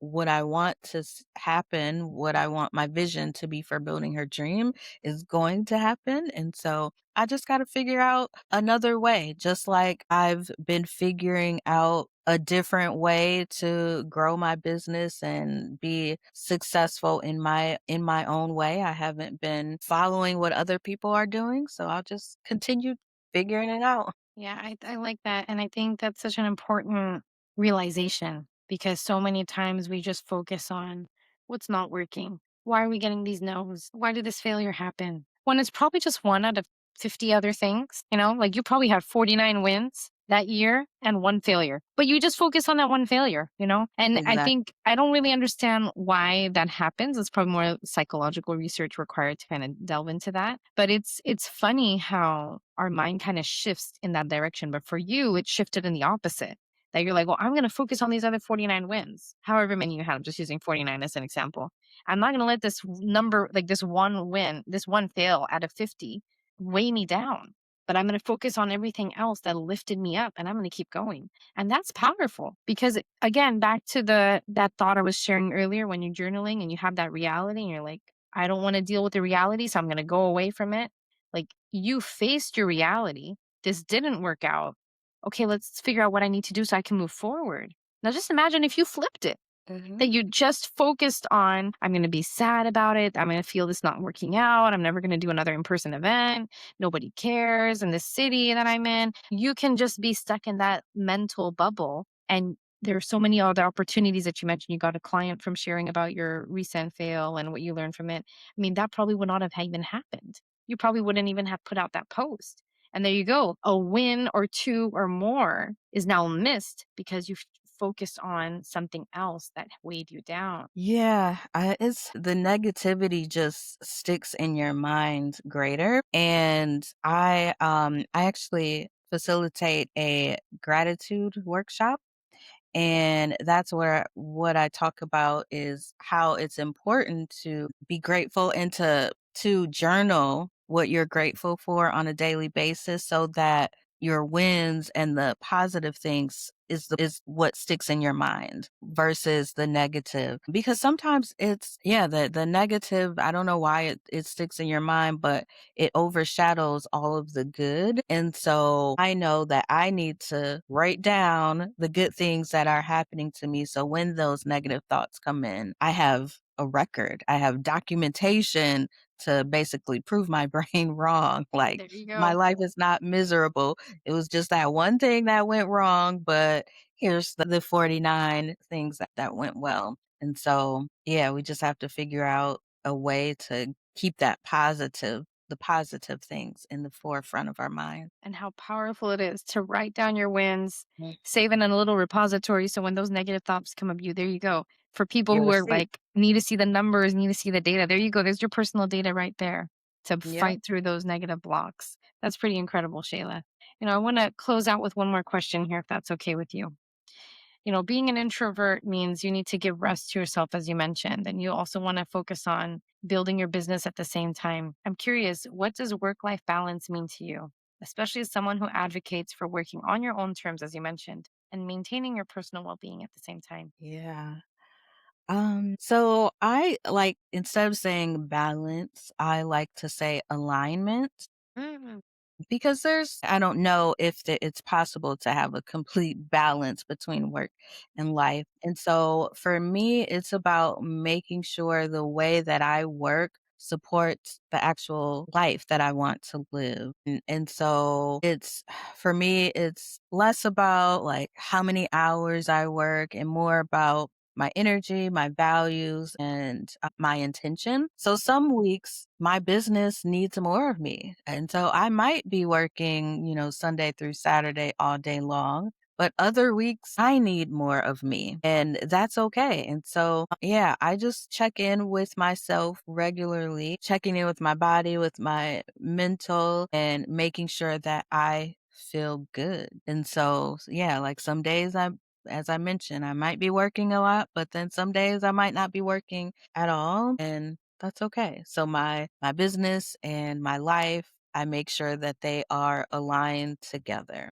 what I want to happen, what I want my vision to be for building her dream is going to happen. And so I just got to figure out another way, just like I've been figuring out a different way to grow my business and be successful in my own way. I haven't been following what other people are doing, so I'll just continue figuring it out. Yeah, I like that. And I think that's such an important realization because so many times we just focus on what's not working. Why are we getting these no's? Why did this failure happen? When it's probably just one out of 50 other things, like you probably had 49 wins that year and one failure, but you just focus on that one failure. And I Exactly. think I don't really understand why that happens. It's probably more psychological research required to kind of delve into that. But it's funny how our mind kind of shifts in that direction. But for you, it shifted in the opposite. That you're like, well, I'm going to focus on these other 49 wins, however many you had. I'm just using 49 as an example. I'm not going to let this number, like this one win, this one fail out of 50, weigh me down. But I'm going to focus on everything else that lifted me up and I'm going to keep going. And that's powerful because again, back to that thought I was sharing earlier when you're journaling and you have that reality and you're like, I don't want to deal with the reality, so I'm going to go away from it. Like you faced your reality. This didn't work out. Okay, let's figure out what I need to do so I can move forward. Now just imagine if you flipped it, that Mhm. you just focused on, I'm going to be sad about it. I'm going to feel this not working out. I'm never going to do another in person event. Nobody cares in the city that I'm in. You can just be stuck in that mental bubble. And there are so many other opportunities that you mentioned. You got a client from sharing about your recent fail and what you learned from it. I mean, that probably would not have even happened. You probably wouldn't even have put out that post. And there you go. A win or two or more is now missed because you focused on something else that weighed you down. Yeah, it's the negativity just sticks in your mind greater. And I actually facilitate a gratitude workshop. And that's where what I talk about is how it's important to be grateful and to journal what you're grateful for on a daily basis so that your wins and the positive things is what sticks in your mind versus the negative. Because sometimes it's yeah, the negative, I don't know why it sticks in your mind, but it overshadows all of the good. And so I know that I need to write down the good things that are happening to me. So when those negative thoughts come in, I have a record, I have documentation to basically prove my brain wrong. Like There you my go. life is not miserable. It was just that one thing that went wrong, but here's the 49 things that went well. And so, yeah, we just have to figure out a way to keep the positive things in the forefront of our mind. And how powerful it is to write down your wins, Mm. save it in a little repository. So when those negative thoughts come up, there you go. For people Your who are receipt. like, need to see the numbers, need to see the data, there you go. There's your personal data right there to Yeah. fight through those negative blocks. That's pretty incredible, Shayla. I want to close out with one more question here, if that's okay with you. Being an introvert means you need to give rest to yourself, as you mentioned, and you also want to focus on building your business at the same time. I'm curious, what does work life balance mean to you, especially as someone who advocates for working on your own terms, as you mentioned, and maintaining your personal well being at the same time? Yeah. So I like instead of saying balance, I like to say alignment. Mm, Because I don't know if it's possible to have a complete balance between work and life. And so for me, it's about making sure the way that I work supports the actual life that I want to live. And so for me, it's less about like how many hours I work and more about my energy, my values, and my intention. So some weeks my business needs more of me. And so I might be working, Sunday through Saturday all day long. But other weeks, I need more of me, and that's okay. And so, yeah, I just check in with myself regularly, checking in with my body, with my mental, and making sure that I feel good. And so, yeah, like some days as I mentioned, I might be working a lot, but then some days I might not be working at all, and that's okay. So my business and my life, I make sure that they are aligned together.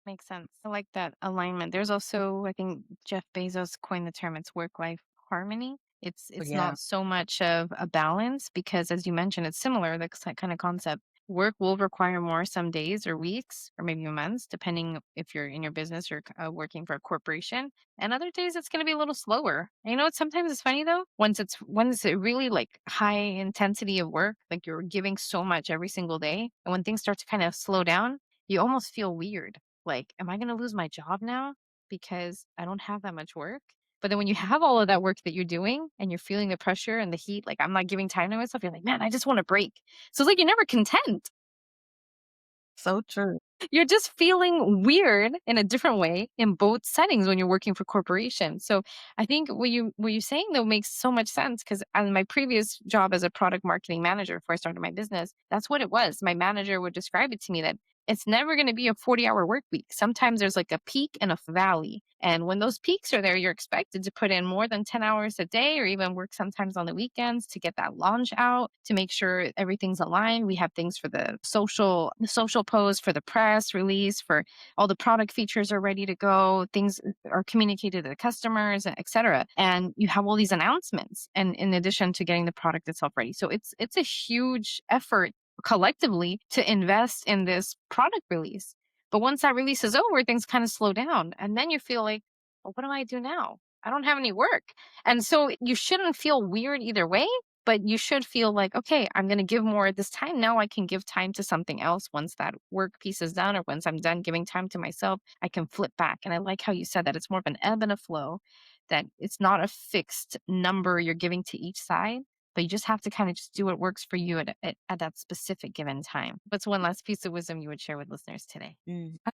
Makes sense. I like that alignment. There's also, I think Jeff Bezos coined the term, it's work-life harmony. It's Yeah. not so much of a balance because as you mentioned, it's similar, that kind of concept. Work will require more some days or weeks or maybe months, depending if you're in your business or working for a corporation. And other days it's going to be a little slower. And you know what? Sometimes it's funny though. Once it really like high intensity of work, like you're giving so much every single day, and when things start to kind of slow down, you almost feel weird like, am I gonna lose my job now because I don't have that much work? But then when you have all of that work that you're doing and you're feeling the pressure and the heat, like I'm not giving time to myself, you're like, man, I just want a break. So it's like you're never content. So true. You're just feeling weird in a different way in both settings when you're working for corporations. So I think what you're saying though makes so much sense because on my previous job as a product marketing manager before I started my business, that's what it was. My manager would describe it to me that it's never going to be a 40-hour work week. Sometimes there's like a peak and a valley. And when those peaks are there, you're expected to put in more than 10 hours a day or even work sometimes on the weekends to get that launch out, to make sure everything's aligned. We have things for the social post, for the press release, for all the product features are ready to go, things are communicated to the customers, etc. And you have all these announcements and in addition to getting the product itself ready. So it's a huge effort collectively to invest in this product release. But once that release is over, things kind of slow down. And then you feel like, well, what do I do now? I don't have any work. And so you shouldn't feel weird either way, but you should feel like, okay, I'm going to give more this time. Now I can give time to something else once that work piece is done or once I'm done giving time to myself, I can flip back. And I like how you said that it's more of an ebb and a flow, that it's not a fixed number you're giving to each side, but you just have to kind of just do what works for you at that specific given time. What's one last piece of wisdom you would share with listeners today?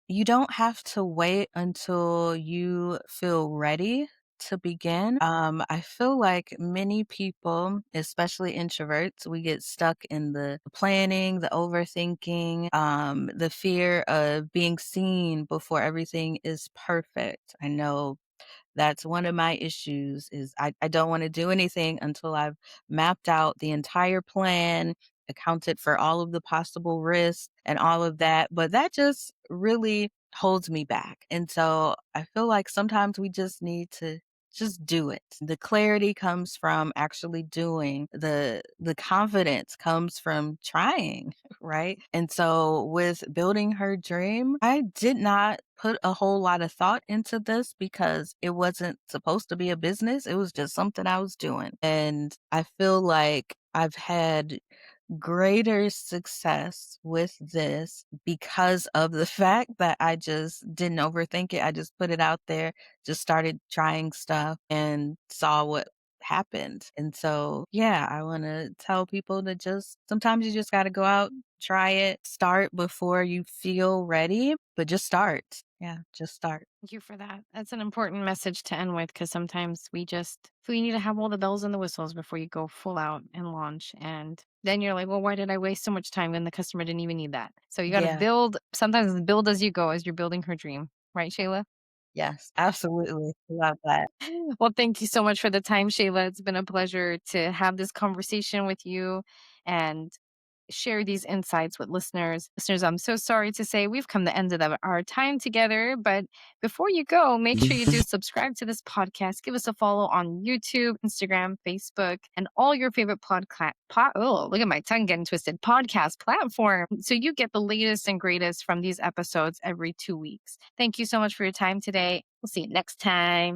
You don't have to wait until you feel ready to begin. I feel like many people, especially introverts, we get stuck in the planning, the overthinking, the fear of being seen before everything is perfect. I know that's one of my issues is I don't wanna do anything until I've mapped out the entire plan, accounted for all of the possible risks and all of that, but that just really holds me back, and so I feel like sometimes we just need to just do it. The clarity comes from actually doing. The confidence comes from trying, right? And so with building her dream, I did not put a whole lot of thought into this because it wasn't supposed to be a business. It was just something I was doing. And I feel like I've had greater success with this because of the fact that I just didn't overthink it. I just put it out there, just started trying stuff and saw what happened. And so, yeah, I want to tell people to just sometimes you just got to go out, try it, start before you feel ready, but just start. Yeah, just start. Thank you for that. That's an important message to end with because sometimes we need to have all the bells and the whistles before you go full out and launch. And then you're like, well, why did I waste so much time when the customer didn't even need that? So you got to Yeah. sometimes build as you go as you're building her dream. Right, Shayla? Yes, absolutely. Love that. Well, thank you so much for the time, Shayla. It's been a pleasure to have this conversation with you and share these insights with listeners. Listeners, I'm so sorry to say we've come to the end of our time together, but before you go, make sure you do subscribe to this podcast. Give us a follow on YouTube, Instagram, Facebook, and all your favorite oh, look at my tongue getting twisted. Podcast platform. So you get the latest and greatest from these episodes every 2 weeks. Thank you so much for your time today. We'll see you next time.